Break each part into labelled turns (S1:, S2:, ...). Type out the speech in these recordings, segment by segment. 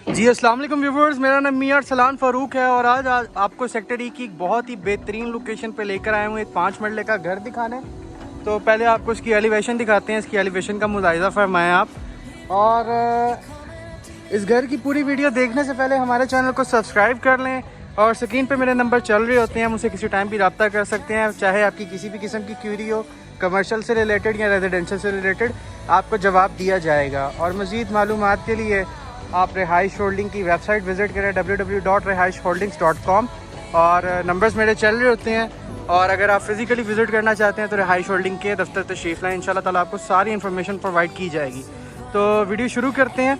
S1: जी अस्सलाम वालेकुम व्यूवर्स, मेरा नाम मियां सलान फ़ारूक है और आज आपको सेक्टर ई की एक बहुत ही बेहतरीन लोकेशन पे लेकर आए हूँ। एक 5 मरले का घर दिखाने। तो पहले आपको इसकी एलिवेशन दिखाते हैं, इसकी एलिवेशन का मुलाहिज़ा फरमाएं आप। और इस घर की पूरी वीडियो देखने से पहले हमारे चैनल को सब्सक्राइब कर लें और स्क्रीन पे मेरे नंबर चल रहे होते हैं, मुझसे किसी टाइम भी रब्ता कर सकते हैं। चाहे आपकी किसी भी किस्म की क्यूरी हो, कमर्शियल से रिलेटेड या रेजिडेंशियल से रिलेटेड, आपको जवाब दिया जाएगा। और मज़ीद मालूमात के लिए आप रिहाइश होल्डिंग की वेबसाइट विज़िट करें www.rihaishholdings.com और नंबर्स मेरे चल रहे होते हैं। और अगर आप फिज़िकली विज़िट करना चाहते हैं तो रिहाइश होल्डिंग के दफ्तर तशरीफ़ लाएं, इंशाल्लाह ताला आपको सारी इन्फॉर्मेशन प्रोवाइड की जाएगी। तो वीडियो शुरू करते हैं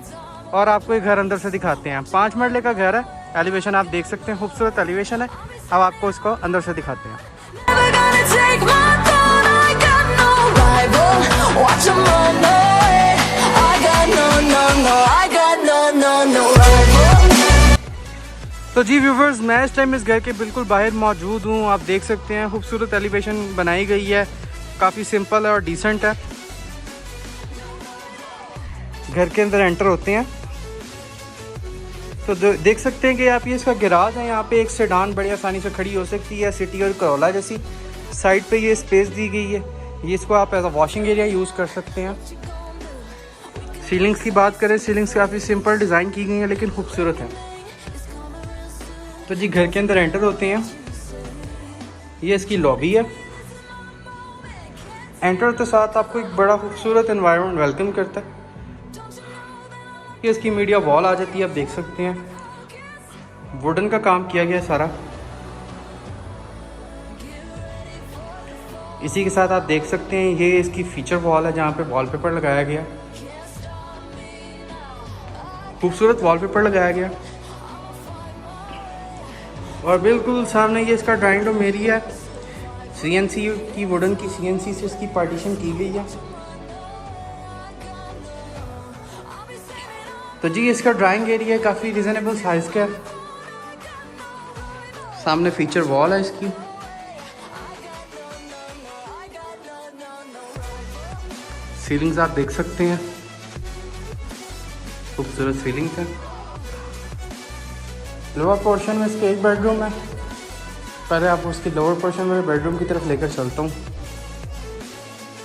S1: और आपको एक घर अंदर से दिखाते हैं। 5 मरले का घर है, एलिवेशन आप देख सकते हैं, खूबसूरत एलिवेशन है। अब आपको इसको अंदर से दिखाते हैं। तो जी व्यूवर्स, मैं इस टाइम इस घर के बिल्कुल बाहर मौजूद हूँ। आप देख सकते हैं खूबसूरत एलिवेशन बनाई गई है, काफ़ी सिंपल है और डिसेंट है। घर के अंदर एंटर होते हैं तो देख सकते हैं कि आप ये इसका गैराज है। यहाँ पे एक सेडान बड़ी आसानी से खड़ी हो सकती है, सिटी और करोला जैसी। साइड पे ये स्पेस दी गई है, ये इसको आप as a washing area use कर सकते हैं। सीलिंग्स की बात करें, सीलिंग्स काफ़ी सिंपल डिज़ाइन की गई हैं लेकिन खूबसूरत है। तो जी घर के अंदर एंटर होते हैं, ये इसकी लॉबी है। एंटर होते साथ आपको एक बड़ा खूबसूरत एनवायरनमेंट वेलकम करता है। ये इसकी मीडिया वॉल आ जाती है, आप देख सकते हैं वुडन का काम किया गया सारा। इसी के साथ आप देख सकते हैं ये इसकी फीचर वॉल है जहाँ पे वॉलपेपर लगाया गया, खूबसूरत वॉलपेपर लगाया गया। और बिल्कुल सामने ये इसका ड्राइंग रूम एरिया है। सीएनसी की वुडन की सीएनसी से इसकी पार्टीशन की गई है। तो जी इसका ड्राइंग एरिया काफ़ी रिजनेबल साइज़ का है। सामने फीचर वॉल है इसकी। सीलिंग्स आप देख सकते हैं, खूबसूरत सीलिंग्स है। लोअर पोर्शन में इसके एक बेडरूम है। पहले आप उसकी लोअर पोर्शन में बेडरूम की तरफ लेकर चलता हूँ।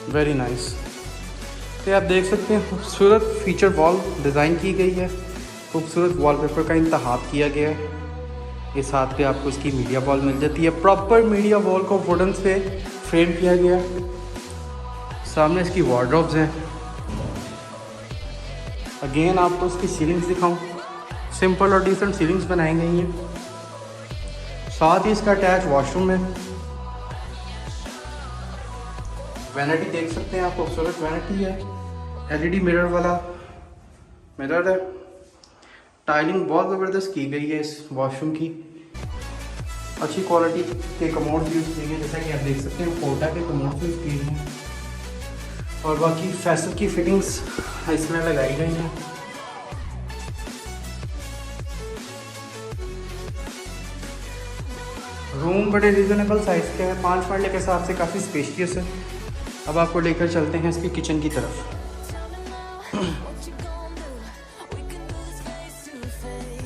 S1: Very nice. तो आप देख सकते हैं खूबसूरत फीचर वॉल डिज़ाइन की गई है, खूबसूरत वॉलपेपर का इंतखाब किया गया है। इस हाथ पे आपको इसकी मीडिया वॉल मिल जाती है। प्रॉपर मीडिया वॉल को वुडन से फ्रेम किया गया। सामने इसकी वार्डरोब्स हैं। अगेन आपको इसकी सीलिंग्स दिखाऊं, सिंपल और डिसेंट सीलिंग्स बनाई गई हैं। साथ ही इसका अटैच वॉशरूम है। वैनिटी देख सकते हैं आप, खूबसूरत वैनिटी है। एलईडी मिरर वाला मिरर है। टाइलिंग बहुत ज़बरदस्त की गई है इस वॉशरूम की। अच्छी क्वालिटी के कमोड यूज़ किए गए, जैसा कि आप देख सकते हैं कोटा के कमोड यूज़ किए गए हैं। और बाकी फैसल की फिटिंग्स इसमें लगाई गई हैं। रूम बड़े रिजनेबल साइज़ के हैं, 5 मरले के हिसाब से काफ़ी स्पेशियस है। अब आपको लेकर चलते हैं इसकी किचन की तरफ।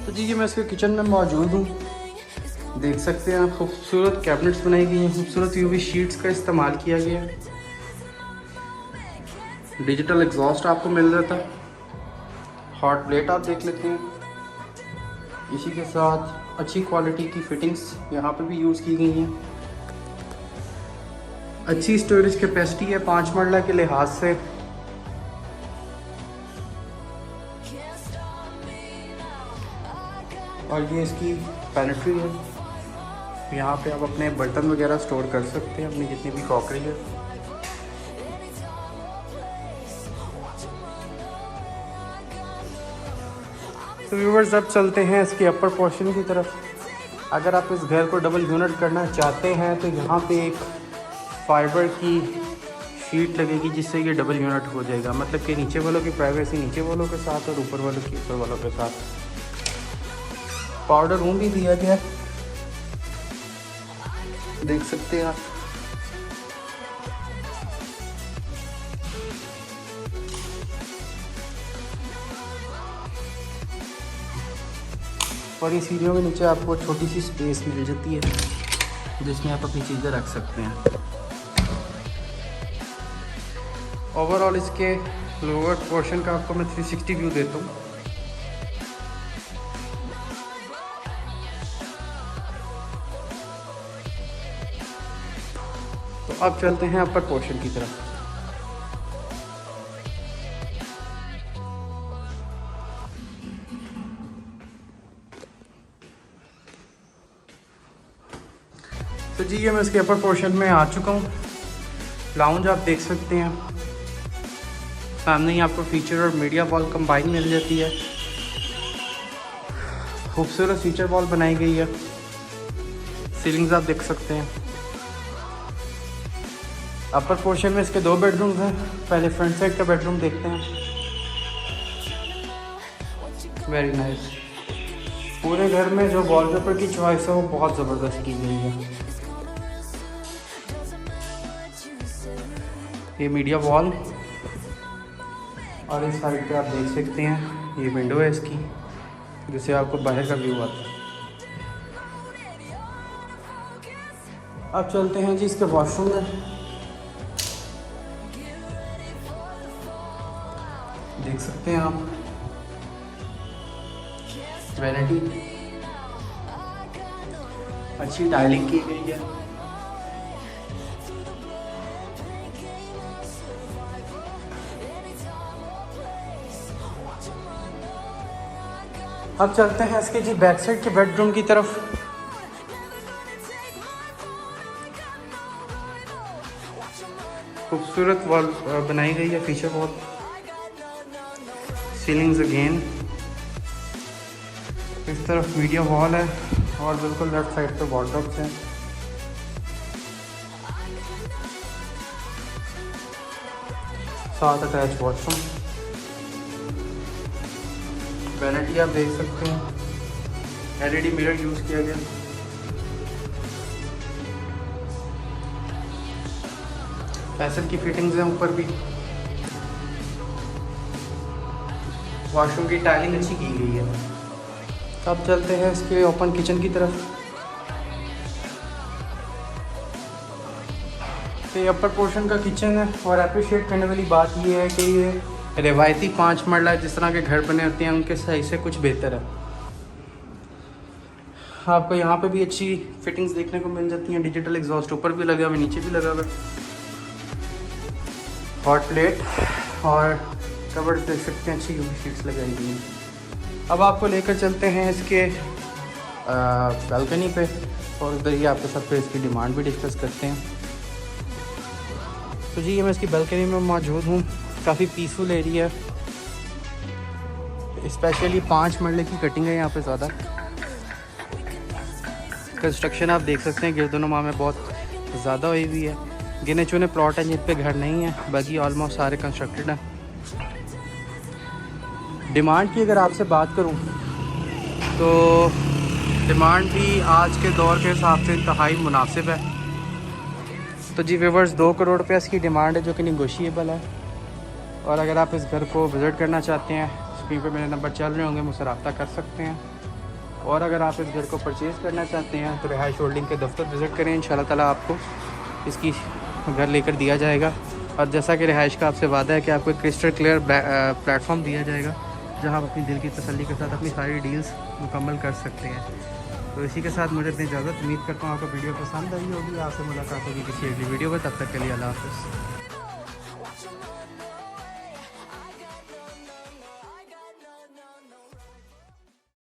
S1: तो जी मैं इसके किचन में मौजूद हूँ। देख सकते हैं आप खूबसूरत कैबिनेट्स बनाई गई हैं, खूबसूरत यूवी शीट्स का इस्तेमाल किया गया है। डिजिटल एग्जॉस्ट आपको मिल जाता है। हॉट प्लेट आप देख लेते हैं। इसी के साथ अच्छी क्वालिटी की फिटिंग्स यहाँ पे भी यूज़ की गई हैं। अच्छी स्टोरेज कैपेसिटी है 5 मरला के लिहाज से। और ये इसकी पैनेट्री है, यहाँ पे आप अपने बर्तन वगैरह स्टोर कर सकते हैं, अपनी जितनी भी क्रॉकरी है। तो व्यूवर्स अब चलते हैं इसके अपर पोर्शन की तरफ। अगर आप इस घर को डबल यूनिट करना चाहते हैं तो यहाँ पे एक फाइबर की शीट लगेगी जिससे ये डबल यूनिट हो जाएगा। मतलब कि नीचे वालों की प्राइवेसी नीचे वालों के साथ और ऊपर वालों की ऊपर वालों के साथ। पाउडर रूम भी दिया गया, देख सकते हैं आप। और ये सीढ़ियों के नीचे आपको छोटी सी स्पेस मिल जाती है जिसमें आप अपनी चीज़ें रख सकते हैं। ओवरऑल इसके लोअर पोर्शन का आपको मैं 360 व्यू देता हूँ। तो अब चलते हैं अपर पोर्शन की तरफ। तो जी ये मैं इसके अपर पोर्शन में आ चुका हूँ। लाउंज आप देख सकते हैं, सामने ही आपको फीचर और मीडिया वॉल कंबाइन मिल जाती है। खूबसूरत फीचर वॉल बनाई गई है। सीलिंग्स आप देख सकते हैं। अपर पोर्शन में इसके 2 बेडरूम्स हैं। पहले फ्रंट साइड का बेडरूम देखते हैं। Very nice. पूरे घर में जो वॉलपेपर की चॉइस है वो बहुत ज़बरदस्त की गई है। ये मीडिया वॉल और इस साइड पे आप देख सकते हैं ये विंडो है इसकी, जिससे आपको बाहर का व्यू आता है। अब चलते हैं जी इसके वॉशरूम में। देख सकते हैं आप वैनिटी, अच्छी टाइलिंग की गई है। अब चलते हैं इसके जी बैक साइड के बेडरूम की तरफ। खूबसूरत वॉल बनाई गई है, फीचर वॉल, सीलिंग्स अगेन। इस तरफ मीडिया वॉल है और बिल्कुल लेफ्ट साइड पे वॉर्डरोब्स हैं। साथ अटैच वॉशरूम, वैनिटी आप देख सकते हैं। एलईडी मिरर यूज़ किया गया। पैसल की फिटिंग्स हैं ऊपर भी। वॉशरूम की टाइलिंग अच्छी की गई है। अब चलते हैं इसके ओपन किचन की तरफ। तो ये अपर पोर्शन का किचन है और अप्रिशिएट करने वाली बात ये है कि ये रिवायती 5 मरला जिस तरह के घर बने होते हैं उनके सही से कुछ बेहतर है। आपको यहाँ पे भी अच्छी फिटिंग्स देखने को मिल जाती हैं। डिजिटल एग्जॉस्ट ऊपर भी लगा हुआ है, नीचे भी लगा हुआ है। हॉट प्लेट और कवर्स देख सकते हैं, अच्छी यूवी शीट्स लगाई गई हैं। अब आपको लेकर चलते हैं इसके बालकनी पे और उधर ही आपके साथ फिर इसकी डिमांड भी डिस्कस करते हैं। तो जी ये मैं इसकी बालकनी में मौजूद हूँ। काफ़ी पीसफुल एरिया है। स्पेशली 5 मरले की कटिंग है यहाँ पे ज़्यादा। कंस्ट्रक्शन आप देख सकते हैं गिरदोनुमा में बहुत ज़्यादा हुई हुई है। गिने चुने प्लॉट हैं जिन पे घर नहीं है, बाकी ऑलमोस्ट सारे कंस्ट्रक्टेड हैं। डिमांड की अगर आपसे बात करूं तो डिमांड भी आज के दौर के हिसाब से इंतहाई मुनासिब है। तो जी व्यूअर्स 2 करोड़ रुपये इसकी डिमांड है जो कि निगोशिएबल है। और अगर आप इस घर को विज़िट करना चाहते हैं, स्क्रीन पे मेरे नंबर चल रहे होंगे, मुझसे रब्ता कर सकते हैं। और अगर आप इस घर को परचेज़ करना चाहते हैं तो रिहाइश होल्डिंग के दफ्तर विज़िट करें। इंशाल्लाह ताला आपको इसकी घर लेकर दिया जाएगा। और जैसा कि रिहाइश का आपसे वादा है कि आपको एक क्रिस्टल क्लियर प्लेटफॉर्म दिया जाएगा जहां आप अपनी दिल की तसल्ली के साथ अपनी सारी डील्स मुकम्मल कर सकते हैं। तो इसी के साथ मुझे अपनी इजाज़त। उम्मीद करता हूँ आपको वीडियो पसंद आई होगी। आपसे मुलाकात होगी किसी अगली वीडियो में। तब तक के लिए अल्लाह हाफ़िज़।